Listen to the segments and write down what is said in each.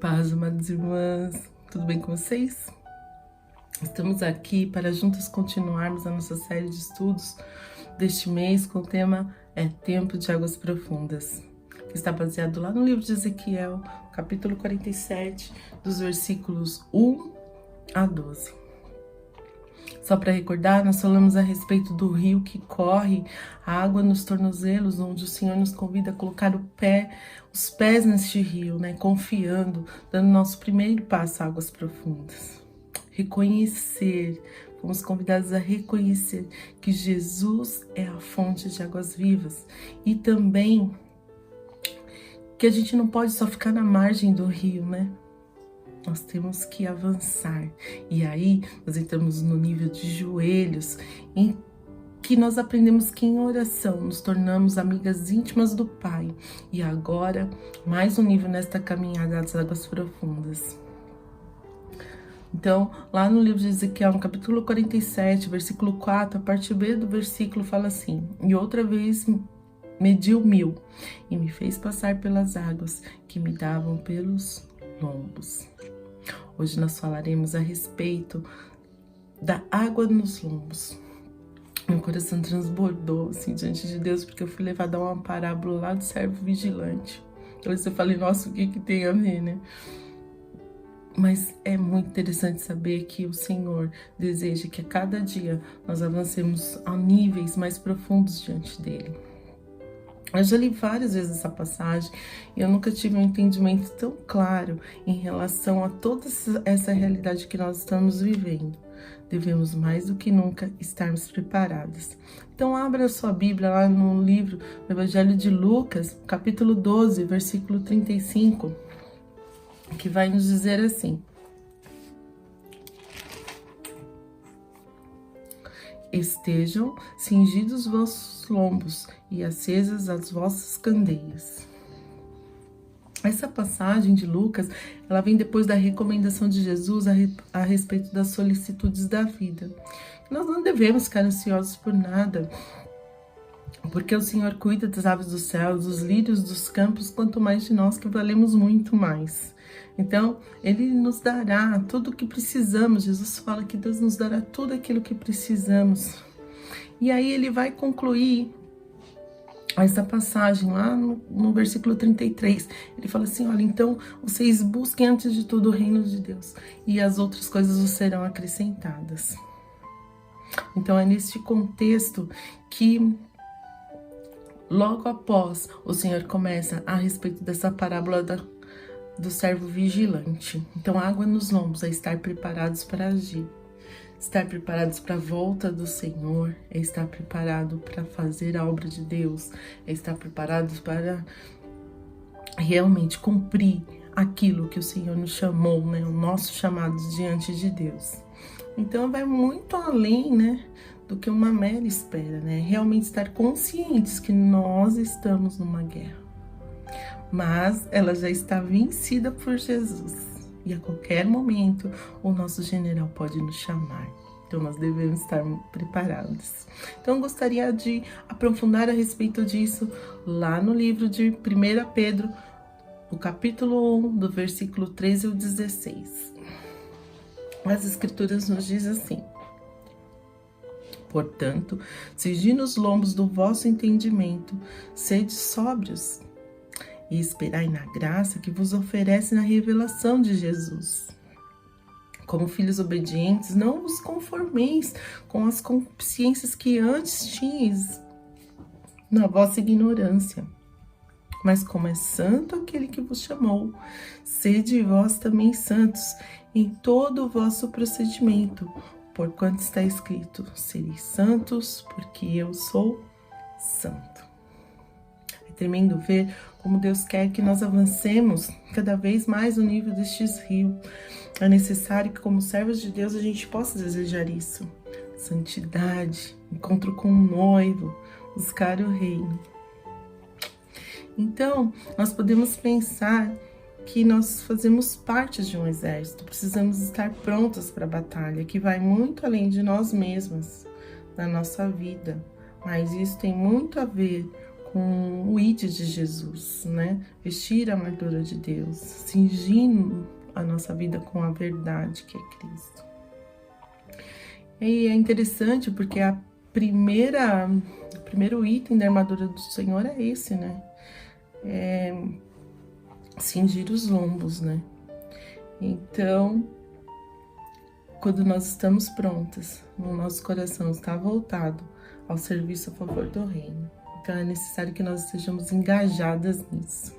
Paz, amadas irmãs, tudo bem com vocês? Estamos aqui para juntos continuarmos a nossa série de estudos deste mês com o tema Tempo de Águas Profundas, que está baseado lá no livro de Ezequiel, capítulo 47, dos versículos 1 a 12. Só para recordar, nós falamos a respeito do rio que corre, a água nos tornozelos, onde o Senhor nos convida a colocar os pés neste rio, né? Confiando, dando nosso primeiro passo a águas profundas. Fomos convidados a reconhecer que Jesus é a fonte de águas vivas e também que a gente não pode só ficar na margem do rio, né? Nós temos que avançar. E aí, nós entramos no nível de joelhos, em que nós aprendemos que em oração nos tornamos amigas íntimas do Pai. E agora, mais um nível nesta caminhada das águas profundas. Então, lá no livro de Ezequiel, no capítulo 47, versículo 4, a parte B do versículo fala assim: E outra vez mediu 1000, e me fez passar pelas águas que me davam pelos lombos. Hoje nós falaremos a respeito da água nos lombos. Meu coração transbordou assim diante de Deus, porque eu fui levada a uma parábola lá do servo vigilante. Então eu falei, nossa, o que tem a ver, né? Mas é muito interessante saber que o Senhor deseja que a cada dia nós avancemos a níveis mais profundos diante dele. Eu já li várias vezes essa passagem e eu nunca tive um entendimento tão claro em relação a toda essa realidade que nós estamos vivendo. Devemos mais do que nunca estarmos preparados. Então abra a sua Bíblia lá no livro do Evangelho de Lucas, capítulo 12, versículo 35, que vai nos dizer assim: Estejam cingidos os vossos lombos e acesas as vossas candeias. Essa passagem de Lucas, ela vem depois da recomendação de Jesus a respeito das solicitudes da vida. Nós não devemos ficar ansiosos por nada, porque o Senhor cuida das aves do céu, dos lírios dos campos, quanto mais de nós que valemos muito mais. Então, Ele nos dará tudo o que precisamos. Jesus fala que Deus nos dará tudo aquilo que precisamos. E aí Ele vai concluir essa passagem lá no versículo 33. Ele fala assim, olha, então vocês busquem antes de tudo o reino de Deus e as outras coisas vos serão acrescentadas. Então é neste contexto que logo após o Senhor começa a respeito dessa parábola do servo vigilante. Então, água nos lombos é estar preparados para agir. Estar preparados para a volta do Senhor, é estar preparado para fazer a obra de Deus, é estar preparados para realmente cumprir aquilo que o Senhor nos chamou, né? O nosso chamado diante de Deus. Então, vai muito além, né, do que uma mera espera, né? Realmente estar conscientes que nós estamos numa guerra, mas ela já está vencida por Jesus. E a qualquer momento o nosso general pode nos chamar. Então nós devemos estar preparados. Então eu gostaria de aprofundar a respeito disso lá no livro de 1 Pedro, no capítulo 1, do versículo 13 ao 16. As escrituras nos dizem assim: Portanto, cingi nos lombos do vosso entendimento, sede sóbrios, e esperai na graça que vos oferece na revelação de Jesus. Como filhos obedientes, não vos conformeis com as consciências que antes tinhas na vossa ignorância. Mas como é santo aquele que vos chamou, sede vós também santos em todo o vosso procedimento, porquanto está escrito, sereis santos, porque eu sou santo. É tremendo ver como Deus quer que nós avancemos cada vez mais no nível destes rios. É necessário que, como servos de Deus, a gente possa desejar isso. Santidade, encontro com o noivo, buscar o reino. Então, nós podemos pensar que nós fazemos parte de um exército, precisamos estar prontas para a batalha, que vai muito além de nós mesmas, da nossa vida. Mas isso tem muito a ver com o id de Jesus, né? Vestir a armadura de Deus, cingindo a nossa vida com a verdade que é Cristo. E é interessante porque o primeiro item da armadura do Senhor é esse, né? É cingir os lombos, né? Então, quando nós estamos prontas, o nosso coração está voltado ao serviço a favor do reino. Então, é necessário que nós estejamos engajadas nisso.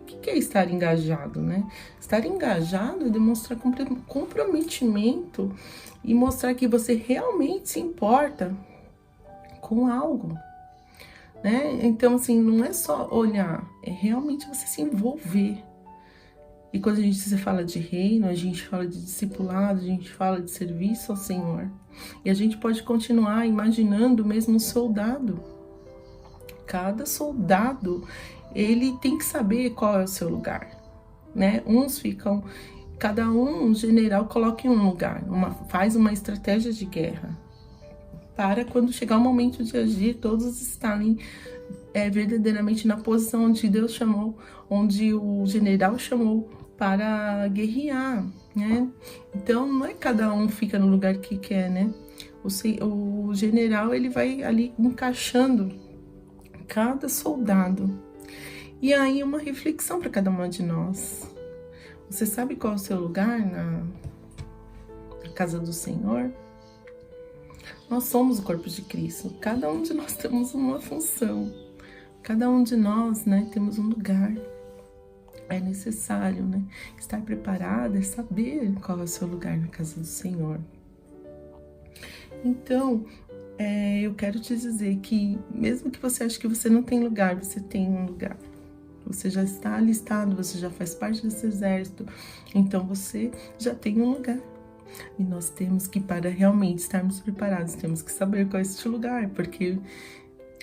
O que é estar engajado, né? Estar engajado é demonstrar comprometimento e mostrar que você realmente se importa com algo, né? Então, assim, não é só olhar, é realmente você se envolver. E quando a gente fala de reino, a gente fala de discipulado, a gente fala de serviço ao Senhor. E a gente pode continuar imaginando mesmo um soldado. Cada soldado, ele tem que saber qual é o seu lugar, né? Cada um general coloca em um lugar, faz uma estratégia de guerra, para quando chegar o momento de agir, todos estarem verdadeiramente na posição onde Deus chamou, onde o general chamou para guerrear, né? Então, não é cada um fica no lugar que quer, né? O general, ele vai ali encaixando cada soldado. E aí, uma reflexão para cada uma de nós. Você sabe qual é o seu lugar na casa do Senhor? Nós somos o corpo de Cristo. Cada um de nós temos uma função. Cada um de nós, né, temos um lugar. É necessário, né, estar preparada, saber qual é o seu lugar na casa do Senhor. Então, eu quero te dizer que mesmo que você ache que você não tem lugar, você tem um lugar. Você já está alistado, você já faz parte desse exército, então você já tem um lugar. E nós temos que, para realmente estarmos preparados, temos que saber qual é este lugar, porque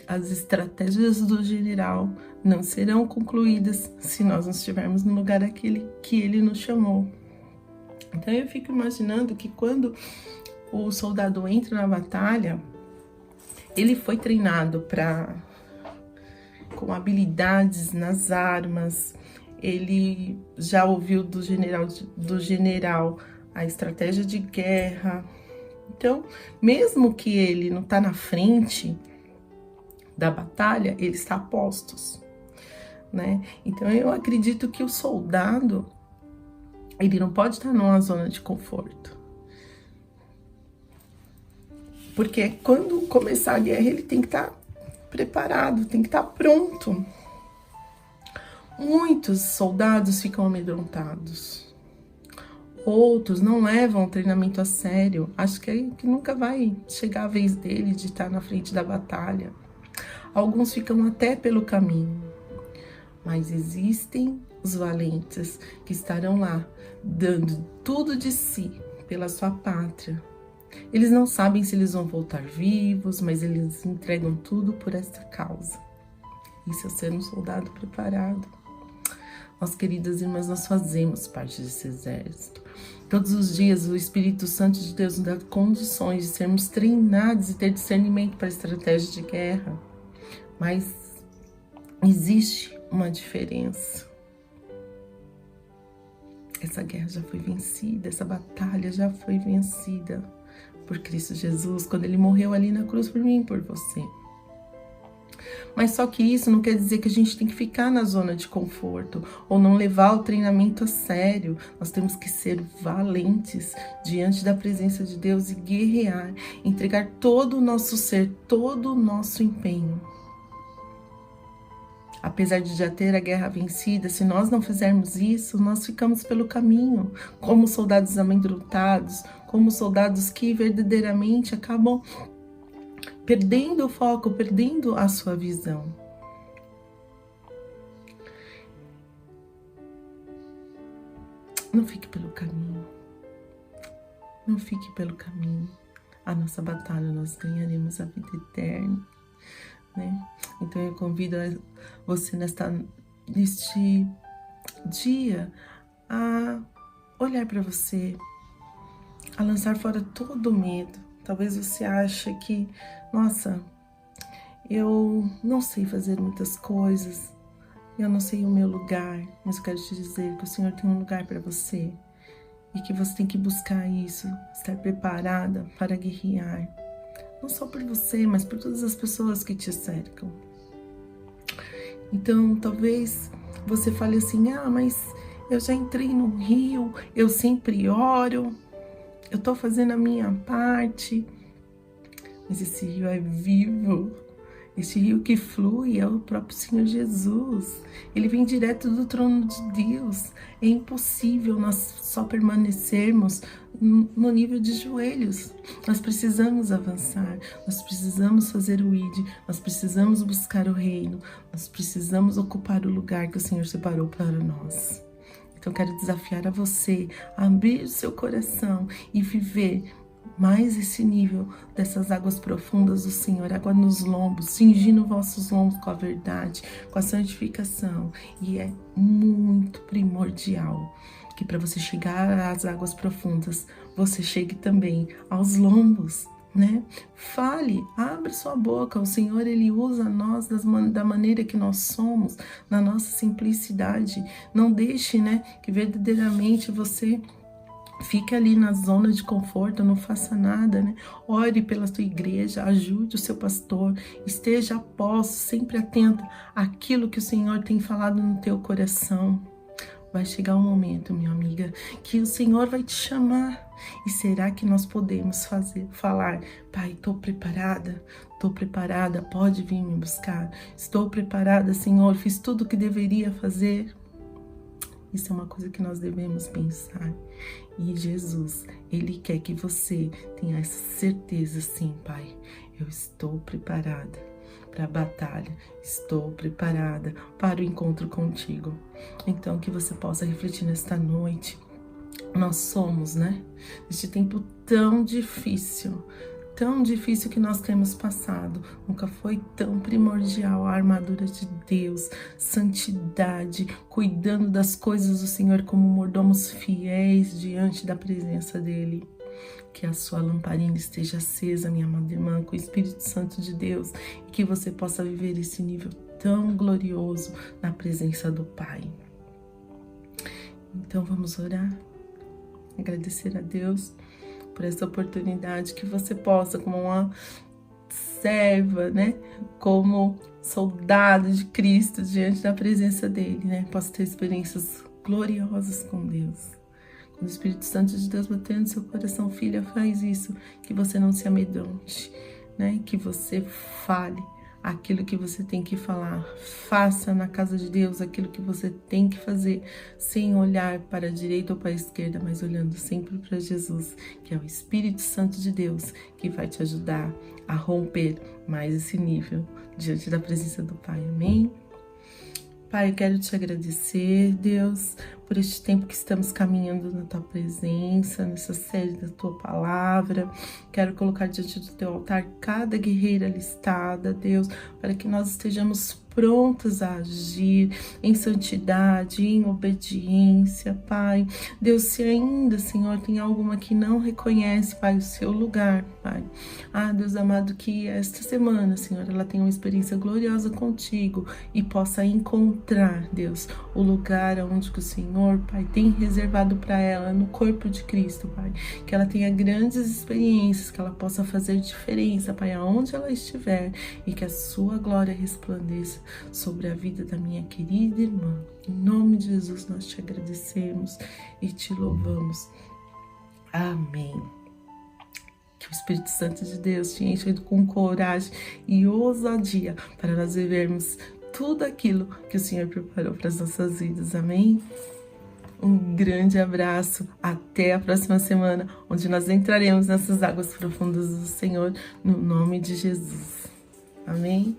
as estratégias do general não serão concluídas se nós não estivermos no lugar aquele que ele nos chamou. Então eu fico imaginando que quando o soldado entra na batalha, ele foi treinado com habilidades nas armas, ele já ouviu do general a estratégia de guerra. Então, mesmo que ele não está na frente da batalha, ele está a postos, né? Então, eu acredito que o soldado, ele não pode estar numa zona de conforto. Porque quando começar a guerra, ele tem que estar preparado, tem que estar pronto. Muitos soldados ficam amedrontados. Outros não levam o treinamento a sério. Acho que nunca vai chegar a vez dele de estar na frente da batalha. Alguns ficam até pelo caminho. Mas existem os valentes que estarão lá, dando tudo de si pela sua pátria. Eles não sabem se eles vão voltar vivos, mas eles entregam tudo por esta causa. Isso é ser um soldado preparado. Nós, queridas irmãs, nós fazemos parte desse exército. Todos os dias o Espírito Santo de Deus nos dá condições de sermos treinados e ter discernimento para a estratégia de guerra. Mas existe uma diferença. Essa guerra já foi vencida, essa batalha já foi vencida por Cristo Jesus, quando Ele morreu ali na cruz por mim e por você. Mas só que isso não quer dizer que a gente tem que ficar na zona de conforto ou não levar o treinamento a sério. Nós temos que ser valentes diante da presença de Deus e guerrear, entregar todo o nosso ser, todo o nosso empenho. Apesar de já ter a guerra vencida, se nós não fizermos isso, nós ficamos pelo caminho, como soldados amedrontados, como soldados que verdadeiramente acabam perdendo o foco, perdendo a sua visão. Não fique pelo caminho. Não fique pelo caminho. A nossa batalha, nós ganharemos a vida eterna, né? Então eu convido você neste dia a olhar para você, a lançar fora todo o medo. Talvez você ache que, nossa, eu não sei fazer muitas coisas, eu não sei o meu lugar, mas eu quero te dizer que o Senhor tem um lugar para você e que você tem que buscar isso, estar preparada para guerrear, não só por você, mas por todas as pessoas que te cercam. Então, talvez você fale assim, mas eu já entrei no rio, eu sempre oro, eu tô fazendo a minha parte, mas esse rio é vivo. Este rio que flui é o próprio Senhor Jesus. Ele vem direto do trono de Deus. É impossível nós só permanecermos no nível de joelhos. Nós precisamos avançar. Nós precisamos fazer o ID. Nós precisamos buscar o reino. Nós precisamos ocupar o lugar que o Senhor separou para nós. Então, quero desafiar a você a abrir o seu coração e viver mais esse nível dessas águas profundas do Senhor, água nos lombos, cingindo vossos lombos com a verdade, com a santificação. E é muito primordial que para você chegar às águas profundas, você chegue também aos lombos, né? Fale, abre sua boca. O Senhor, Ele usa nós da maneira que nós somos, na nossa simplicidade. Não deixe, né, que verdadeiramente você fique ali na zona de conforto, não faça nada, né? Ore pela sua igreja, ajude o seu pastor, esteja a posto, sempre atenta àquilo que o Senhor tem falado no teu coração. Vai chegar um momento, minha amiga, que o Senhor vai te chamar. E será que nós podemos falar, Pai, estou preparada, pode vir me buscar. Estou preparada, Senhor, fiz tudo o que deveria fazer. Isso é uma coisa que nós devemos pensar. E Jesus, Ele quer que você tenha essa certeza, sim, Pai. Eu estou preparada para a batalha. Estou preparada para o encontro contigo. Então, que você possa refletir nesta noite. Nós somos, né? Neste tempo tão difícil que nós temos passado, nunca foi tão primordial a armadura de Deus, santidade, cuidando das coisas do Senhor como mordomos fiéis diante da presença dEle. Que a sua lamparina esteja acesa, minha amada irmã, com o Espírito Santo de Deus, e que você possa viver esse nível tão glorioso na presença do Pai. Então vamos orar, agradecer a Deus por essa oportunidade, que você possa, como uma serva, né, como soldado de Cristo diante da presença dele, né, possa ter experiências gloriosas com Deus. Quando o Espírito Santo de Deus bater no seu coração, filha, faz isso, que você não se amedronte, né, que você fale aquilo que você tem que falar, faça na casa de Deus aquilo que você tem que fazer, sem olhar para a direita ou para a esquerda, mas olhando sempre para Jesus, que é o Espírito Santo de Deus, que vai te ajudar a romper mais esse nível diante da presença do Pai. Amém? Pai, eu quero te agradecer, Deus, por este tempo que estamos caminhando na Tua presença, nessa série da Tua Palavra. Quero colocar diante do Teu altar cada guerreira listada, Deus, para que nós estejamos prontos a agir em santidade, em obediência, Pai. Deus, se ainda, Senhor, tem alguma que não reconhece, Pai, o seu lugar, Pai. Deus amado, que esta semana, Senhor, ela tenha uma experiência gloriosa contigo e possa encontrar, Deus, o lugar onde o Senhor, Pai, tem reservado para ela no corpo de Cristo, Pai. Que ela tenha grandes experiências, que ela possa fazer diferença, Pai, aonde ela estiver, e que a sua glória resplandeça sobre a vida da minha querida irmã. Em nome de Jesus nós te agradecemos e te louvamos. Amém. Que o Espírito Santo de Deus te encha com coragem e ousadia para nós vivermos tudo aquilo que o Senhor preparou para as nossas vidas. Amém? Um grande abraço. Até a próxima semana, onde nós entraremos nessas águas profundas do Senhor, no nome de Jesus. Amém?